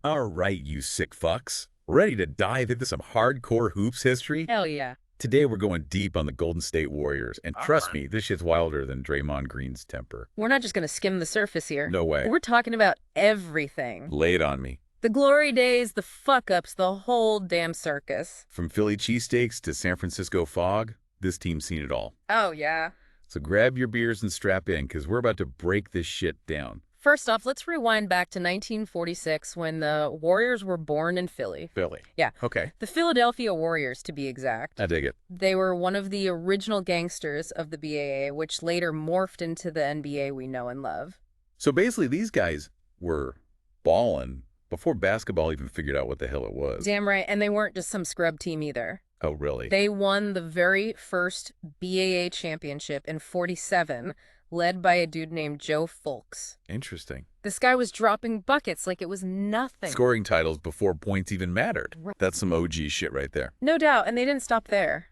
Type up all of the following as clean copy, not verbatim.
All right, you sick fucks. Ready to dive into some hardcore hoops history? Hell yeah. Today we're going deep on the Golden State Warriors, and trust me, this shit's wilder than Draymond Green's temper. We're not just going to skim the surface here. No way. We're talking about everything. Lay it on me. The glory days, the fuck-ups, the whole damn circus. From Philly cheesesteaks to San Francisco fog, this team's seen it all. Oh, yeah. So grab your beers and strap in, because we're about to break this shit down. First off, let's rewind back to 1946 when the Warriors were born in Philly. Philly. Yeah. Okay. The Philadelphia Warriors, to be exact. I dig it. They were one of the original gangsters of the BAA, which later morphed into the NBA we know and love. So basically, these guys were balling before basketball even figured out what the hell it was. Damn right, and they weren't just some scrub team either. Oh, really? They won the very first BAA championship in '47, led by a dude named Joe Fulks. Interesting. This guy was dropping buckets like it was nothing. Scoring titles before points even mattered. Right. That's some OG shit right there. No doubt, and they didn't stop there.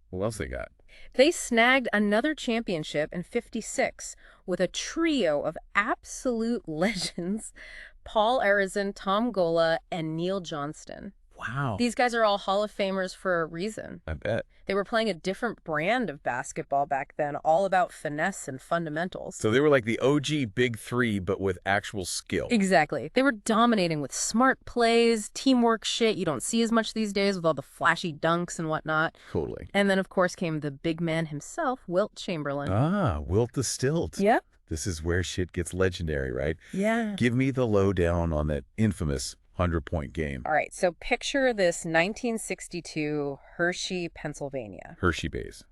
What else they got? They snagged another championship in '56 with a trio of absolute legends, Paul Arizin, Tom Gola, and Neil Johnston. Wow. These guys are all Hall of Famers for a reason. I bet. They were playing a different brand of basketball back then, all about finesse and fundamentals. So they were like the OG Big Three, but with actual skill. Exactly. They were dominating with smart plays, teamwork shit you don't see as much these days with all the flashy dunks and whatnot. Totally. And then, of course, came the big man himself, Wilt Chamberlain. Ah, Wilt the Stilt. Yep. This is where shit gets legendary, right? Yeah. Give me the lowdown on that infamous 100-point game. All right, so picture this 1962 Hershey, Pennsylvania. Hershey Bays.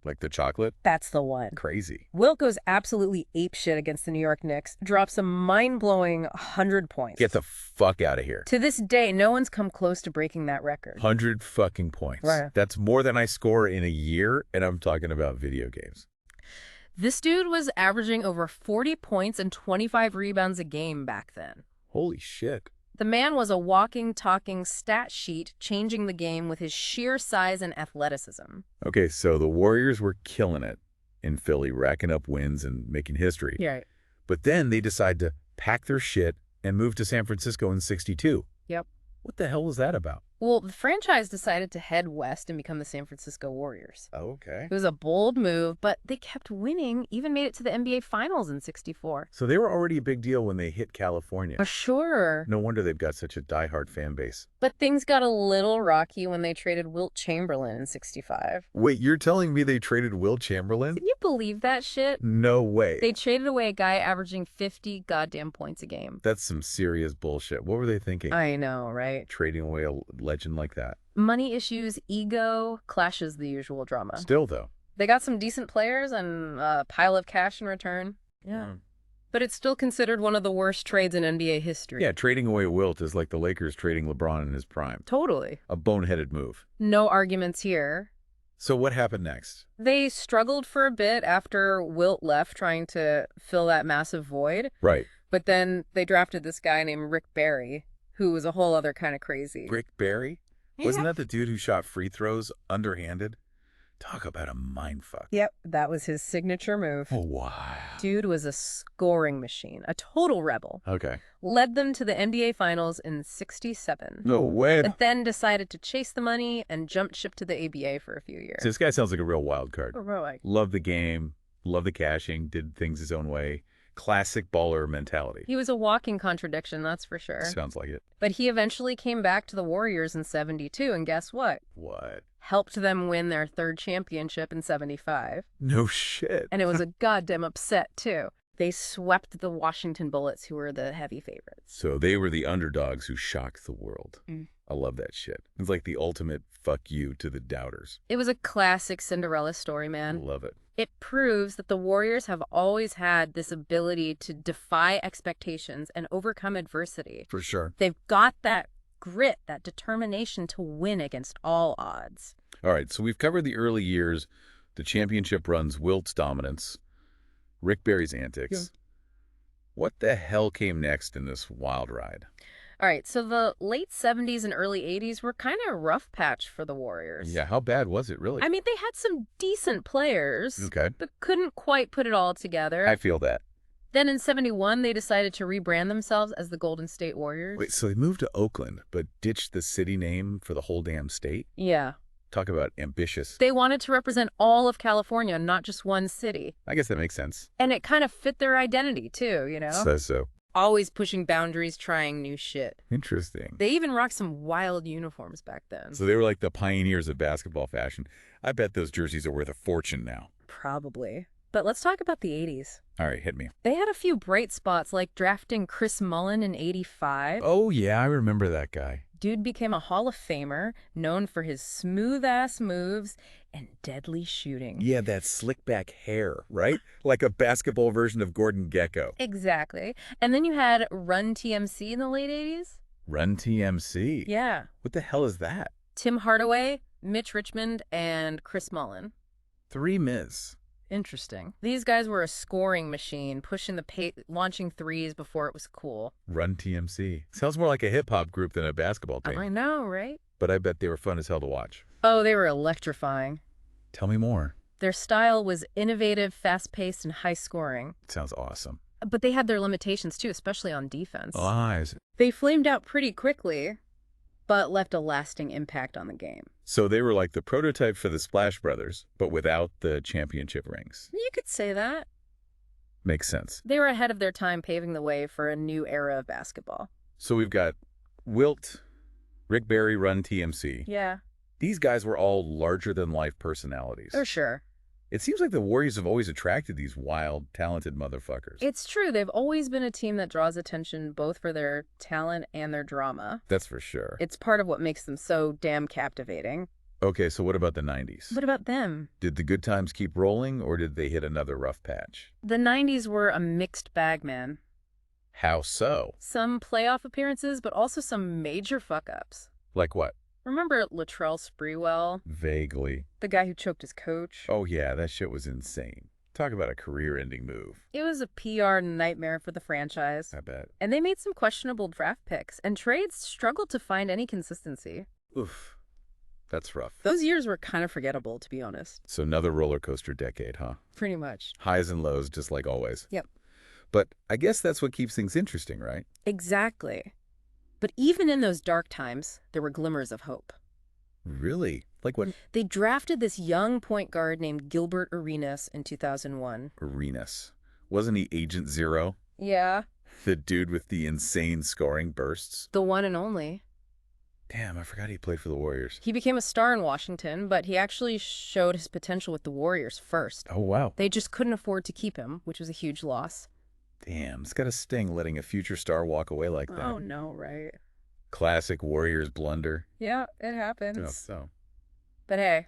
Like the chocolate? That's the one. Crazy. Wilt goes absolutely apeshit against the New York Knicks, drops a mind-blowing 100 points. Get the fuck out of here. To this day, no one's come close to breaking that record. 100 fucking points. Right. That's more than I score in a year, and I'm talking about video games. This dude was averaging over 40 points and 25 rebounds a game back then. Holy shit. The man was a walking, talking stat sheet, changing the game with his sheer size and athleticism. Okay, so the Warriors were killing it in Philly, racking up wins and making history. Yeah. But then they decide to pack their shit and move to San Francisco in '62. Yep. What the hell was that about? Well, the franchise decided to head west and become the San Francisco Warriors. Okay. It was a bold move, but they kept winning, even made it to the NBA Finals in '64. So they were already a big deal when they hit California. Sure. No wonder they've got such a diehard fan base. But things got a little rocky when they traded Wilt Chamberlain in '65. Wait, you're telling me they traded Wilt Chamberlain? Can you believe that shit? No way. They traded away a guy averaging 50 goddamn points a game. That's some serious bullshit. What were they thinking? I know, right? Trading away a legend like that. Money issues, ego, clashes the usual drama. Still, though. They got some decent players and a pile of cash in return. Yeah. But it's still considered one of the worst trades in NBA history. Yeah, trading away Wilt is like the Lakers trading LeBron in his prime. Totally. A boneheaded move. No arguments here. So what happened next? They struggled for a bit after Wilt left, trying to fill that massive void. Right. But then they drafted this guy named Rick Barry, who was a whole other kind of crazy. Rick Barry? Wasn't that the dude who shot free throws underhanded? Talk about a mindfuck. Yep, that was his signature move. Oh, wow. Dude was a scoring machine, a total rebel. Okay. Led them to the NBA Finals in '67. No way. But then decided to chase the money and jumped ship to the ABA for a few years. So this guy sounds like a real wild card. Heroic. Loved the game, loved the cashing, did things his own way. Classic baller mentality. He was a walking contradiction, that's for sure. Sounds like it. But he eventually came back to the Warriors in '72, and guess what? What? Helped them win their third championship in '75. No shit. And it was a goddamn upset, too. They swept the Washington Bullets, who were the heavy favorites. So they were the underdogs who shocked the world. I love that shit. It's like the ultimate fuck you to the doubters. It was a classic Cinderella story, man. Love it. It proves that the Warriors have always had this ability to defy expectations and overcome adversity. For sure. They've got that grit, that determination to win against all odds. All right, so we've covered the early years, the championship runs, Wilt's dominance, Rick Barry's antics. Yeah. What the hell came next in this wild ride? All right, so the late 70s and early 80s were kind of a rough patch for the Warriors. Yeah, how bad was it, really? I mean, they had some decent players, Okay. but couldn't quite put it all together. I feel that. Then in 71, they decided to rebrand themselves as the Golden State Warriors. Wait, so they moved to Oakland, but ditched the city name for the whole damn state? Yeah. Talk about ambitious. They wanted to represent all of California, not just one city. I guess that makes sense. And it kind of fit their identity, too, you know? Says so. Always pushing boundaries, trying new shit. Interesting. They even rocked some wild uniforms back then. So they were like the pioneers of basketball fashion. I bet those jerseys are worth a fortune now. Probably. But let's talk about the 80s. All right, hit me. They had a few bright spots, like drafting Chris Mullin in 85. Oh, yeah, I remember that guy. Dude became a Hall of Famer, known for his smooth-ass moves and deadly shooting. Yeah, that slick back hair, right? Like a basketball version of Gordon Gekko. Exactly. And then you had Run TMC in the late 80s. Run TMC? Yeah. What the hell is that? Tim Hardaway, Mitch Richmond, and Chris Mullin. 3 Ms. Interesting. These guys were a scoring machine, pushing the launching threes before it was cool. Run TMC. Sounds more like a hip-hop group than a basketball team. I know, right? But I bet they were fun as hell to watch. Oh, they were electrifying. Tell me more. Their style was innovative, fast-paced, and high-scoring. Sounds awesome. But they had their limitations, too, especially on defense. Lies. They flamed out pretty quickly, but left a lasting impact on the game. So they were like the prototype for the Splash Brothers, but without the championship rings. You could say that. Makes sense. They were ahead of their time, paving the way for a new era of basketball. So we've got Wilt, Rick Barry, Run TMC. Yeah. These guys were all larger-than-life personalities. For sure. It seems like the Warriors have always attracted these wild, talented motherfuckers. It's true. They've always been a team that draws attention both for their talent and their drama. That's for sure. It's part of what makes them so damn captivating. Okay, so what about the 90s? What about them? Did the good times keep rolling, or did they hit another rough patch? The 90s were a mixed bag, man. How so? Some playoff appearances, but also some major fuck-ups. Like what? Remember Latrell Sprewell? Vaguely. The guy who choked his coach? Oh yeah, that shit was insane. Talk about a career-ending move. It was a PR nightmare for the franchise. I bet. And they made some questionable draft picks, and trades struggled to find any consistency. Oof. That's rough. Those years were kind of forgettable, to be honest. So another roller coaster decade, huh? Pretty much. Highs and lows, just like always. Yep. But I guess that's what keeps things interesting, right? Exactly. But even in those dark times, there were glimmers of hope. Really? Like what? They drafted this young point guard named Gilbert Arenas in 2001. Arenas. Wasn't he Agent Zero? Yeah. The dude with the insane scoring bursts? The one and only. Damn, I forgot he played for the Warriors. He became a star in Washington, but he actually showed his potential with the Warriors first. Oh, wow. They just couldn't afford to keep him, which was a huge loss. Damn, it's got a sting letting a future star walk away like that. Oh, no, right? Classic Warriors blunder. Yeah, it happens. Oh, so. But hey,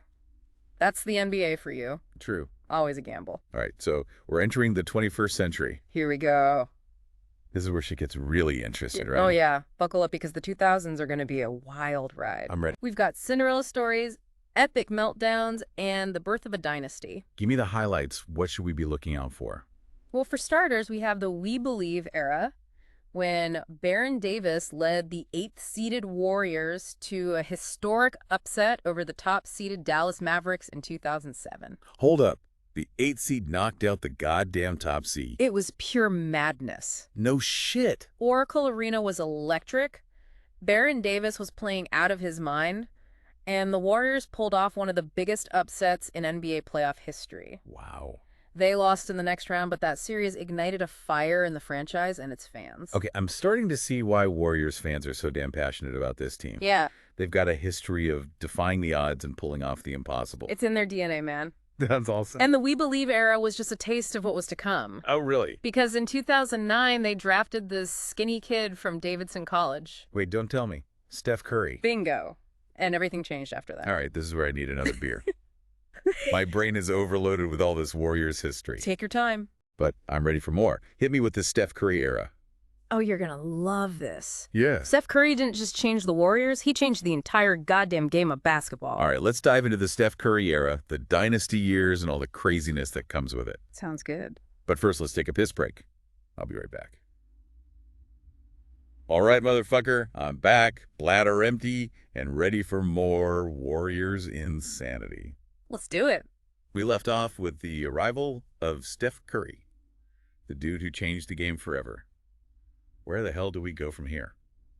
that's the NBA for you. True. Always a gamble. All right, so we're entering the 21st century. Here we go. This is where shit gets really interesting, right? Oh, yeah. Buckle up because the 2000s are going to be a wild ride. I'm ready. We've got Cinderella stories, epic meltdowns, and the birth of a dynasty. Give me the highlights. What should we be looking out for? Well, for starters, we have the We Believe era, when Baron Davis led the 8th-seeded Warriors to a historic upset over the top-seeded Dallas Mavericks in 2007. Hold up. The 8th seed knocked out the goddamn top seed. It was pure madness. No shit. Oracle Arena was electric. Baron Davis was playing out of his mind, and the Warriors pulled off one of the biggest upsets in NBA playoff history. Wow. They lost in the next round, but that series ignited a fire in the franchise and its fans. Okay, I'm starting to see why Warriors fans are so damn passionate about this team. Yeah. They've got a history of defying the odds and pulling off the impossible. It's in their DNA, man. That's awesome. And the We Believe era was just a taste of what was to come. Oh, really? Because in 2009, they drafted this skinny kid from Davidson College. Wait, don't tell me. Steph Curry. Bingo. And everything changed after that. All right, this is where I need another beer. My brain is overloaded with all this Warriors history. Take your time. But I'm ready for more. Hit me with the Steph Curry era. Oh, you're going to love this. Yeah. Steph Curry didn't just change the Warriors, he changed the entire goddamn game of basketball. All right, let's dive into the Steph Curry era, the dynasty years, and all the craziness that comes with it. Sounds good. But first, let's take a piss break. I'll be right back. All right, motherfucker, I'm back, bladder empty, and ready for more Warriors insanity. Let's do it. We left off with the arrival of Steph Curry. the dude who changed the game forever. Where the hell do we go from here?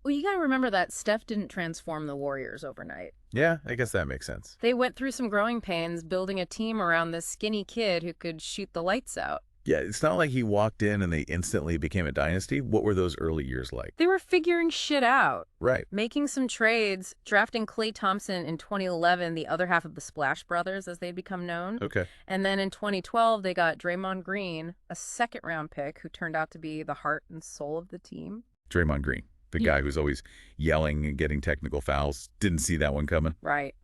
Well, you got to remember that Steph didn't transform the Warriors overnight. Yeah, I guess that makes sense. They went through some growing pains building a team around this skinny kid who could shoot the lights out. Yeah, it's not like he walked in and they instantly became a dynasty. What were those early years like? They were figuring shit out. Right. Making some trades, drafting Klay Thompson in 2011, the other half of the Splash Brothers, as they'd become known. Okay. And then in 2012, they got Draymond Green, a second-round pick who turned out to be the heart and soul of the team. Draymond Green, the guy who's always yelling and getting technical fouls. Didn't see that one coming. Right.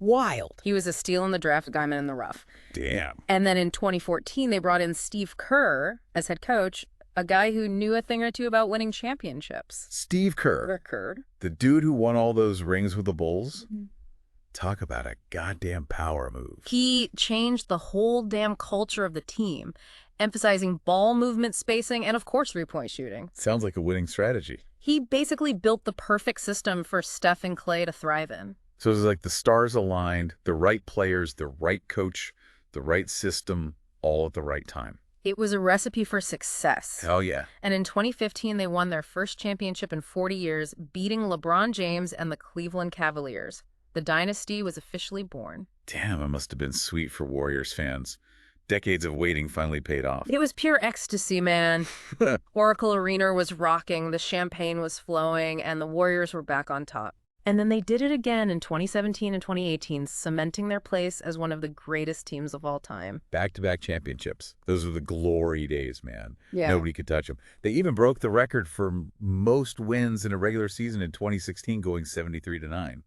Wild. He was a steal in the draft, diamond in the rough. Damn. And then in 2014, they brought in Steve Kerr as head coach, a guy who knew a thing or two about winning championships. Steve Kerr. Kerr. The dude who won all those rings with the Bulls. Talk about a goddamn power move. He changed the whole damn culture of the team, emphasizing ball movement, spacing, and of course three-point shooting. Sounds like a winning strategy. He basically built the perfect system for Steph and Klay to thrive in. So it was like the stars aligned, the right players, the right coach, the right system, all at the right time. It was a recipe for success. Hell yeah. And in 2015, they won their first championship in 40 years, beating LeBron James and the Cleveland Cavaliers. The dynasty was officially born. Damn, it must have been sweet for Warriors fans. Decades of waiting finally paid off. It was pure ecstasy, man. Oracle Arena was rocking, the champagne was flowing, and the Warriors were back on top. And then they did it again in 2017 and 2018, cementing their place as one of the greatest teams of all time. Back-to-back championships. Those were the glory days, man. Yeah. Nobody could touch them. They even broke the record for most wins in a regular season in 2016, going 73-9.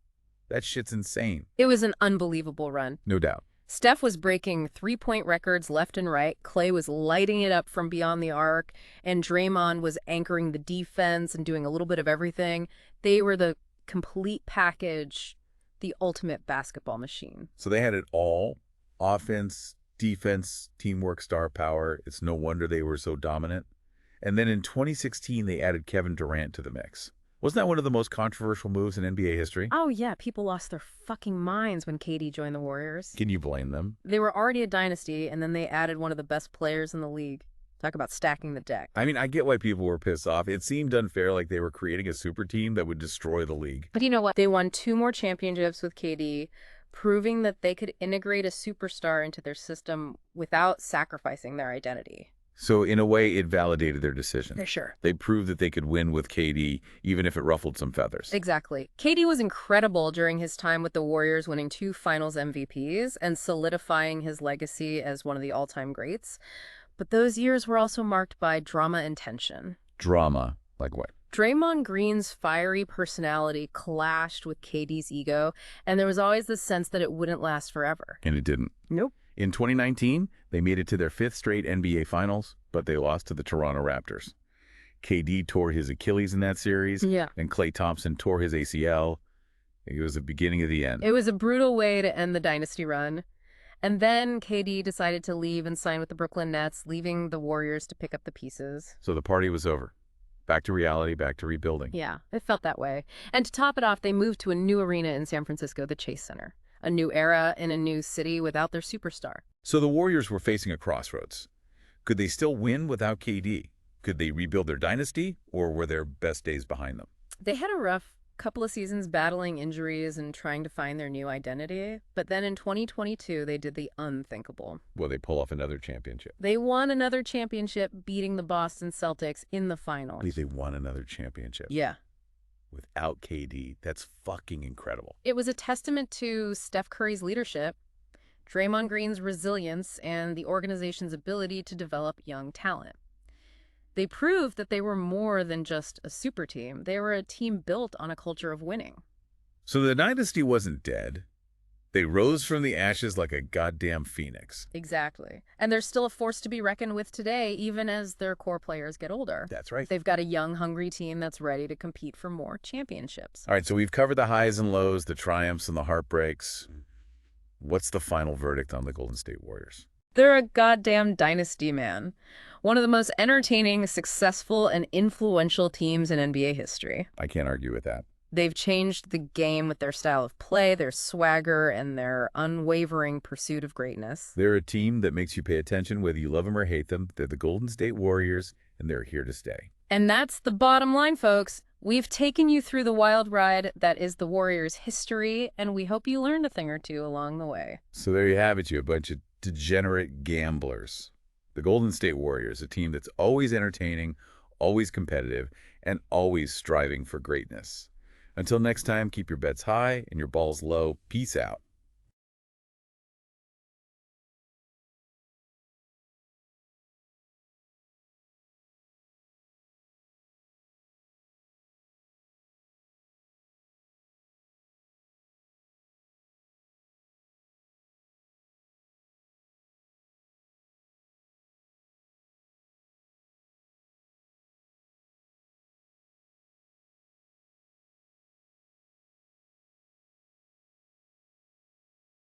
That shit's insane. It was an unbelievable run. No doubt. Steph was breaking three-point records left and right. Klay was lighting it up from beyond the arc. And Draymond was anchoring the defense and doing a little bit of everything. They were the complete package, the ultimate basketball machine. So they had it all. Offense, defense, teamwork, star power. It's no wonder they were so dominant. And then in 2016, they added Kevin Durant to the mix. Wasn't that one of the most controversial moves in NBA history? Oh, yeah. People lost their fucking minds when KD joined the Warriors. Can you blame them? They were already a dynasty, and then they added one of the best players in the league. Talk about stacking the deck. I mean, I get why people were pissed off. It seemed unfair, like they were creating a super team that would destroy the league. But you know what? They won 2 more championships with KD, proving that they could integrate a superstar into their system without sacrificing their identity. So in a way, it validated their decision. For sure. They proved that they could win with KD, even if it ruffled some feathers. Exactly. KD was incredible during his time with the Warriors, winning 2 finals MVPs and solidifying his legacy as one of the all-time greats. But those years were also marked by drama and tension. Drama? Like what? Draymond Green's fiery personality clashed with KD's ego, and there was always this sense that it wouldn't last forever. And it didn't. Nope. In 2019, they made it to their 5th straight NBA Finals, but they lost to the Toronto Raptors. KD tore his Achilles in that series, Yeah. and Klay Thompson tore his ACL. It was the beginning of the end. It was a brutal way to end the dynasty run. And then KD decided to leave and sign with the Brooklyn Nets, leaving the Warriors to pick up the pieces. So the party was over. Back to reality, back to rebuilding. Yeah, it felt that way. And to top it off, they moved to a new arena in San Francisco, the Chase Center. A new era in a new city without their superstar. So the Warriors were facing a crossroads. Could they still win without KD? Could they rebuild their dynasty, or were their best days behind them? They had a rough couple of seasons battling injuries and trying to find their new identity. But then in 2022, they did the unthinkable. Will they pull off another championship? They won another championship, beating the Boston Celtics in the finals. I believe they won another championship. Yeah. Without KD. That's fucking incredible. It was a testament to Steph Curry's leadership, Draymond Green's resilience, and the organization's ability to develop young talent. They proved that they were more than just a super team. They were a team built on a culture of winning. So the dynasty wasn't dead. They rose from the ashes like a goddamn phoenix. Exactly. And they're still a force to be reckoned with today, even as their core players get older. That's right. They've got a young, hungry team that's ready to compete for more championships. All right, so we've covered the highs and lows, the triumphs and the heartbreaks. What's the final verdict on the Golden State Warriors? They're a goddamn dynasty, man. One of the most entertaining, successful, and influential teams in NBA history. I can't argue with that. They've changed the game with their style of play, their swagger, and their unwavering pursuit of greatness. They're a team that makes you pay attention whether you love them or hate them. They're the Golden State Warriors, and they're here to stay. And that's the bottom line, folks. We've taken you through the wild ride that is the Warriors' history, and we hope you learned a thing or two along the way. So there you have it, you a bunch of degenerate gamblers. The Golden State Warriors, a team that's always entertaining, always competitive, and always striving for greatness. Until next time, keep your bets high and your balls low. Peace out.